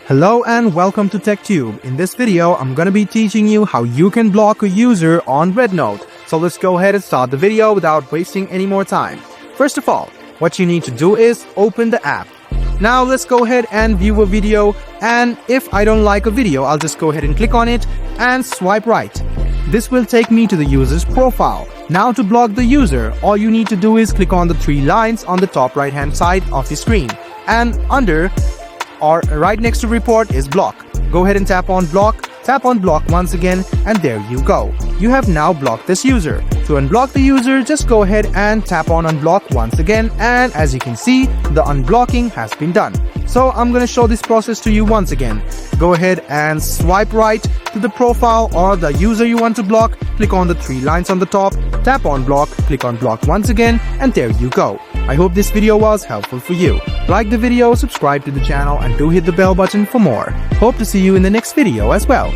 Hello and welcome to TechTube. In this video, I'm gonna be teaching you how you can block a user on Rednote. So let's go ahead and start the video without wasting any more time. First of all, what you need to do is open the app. Now let's go ahead and view a video, and if I don't like a video, I'll just go ahead and click on it and swipe right. This will take me to the user's profile. Now to block the user, all you need to do is click on the three lines on the top right hand side of the screen, and under or right next to report is block. Go ahead and tap on block once again, and there you go. You have now blocked this user. To unblock the user, just go ahead and tap on unblock once again, and as you can see, the unblocking has been done. So I'm gonna show this process to you once again. Go ahead and swipe right to the profile or the user you want to block, click on the three lines on the top, tap on block, click on block once again, and there you go. I hope this video was helpful for you. Like the video, subscribe to the channel, and do hit the bell button for more. Hope to see you in the next video as well.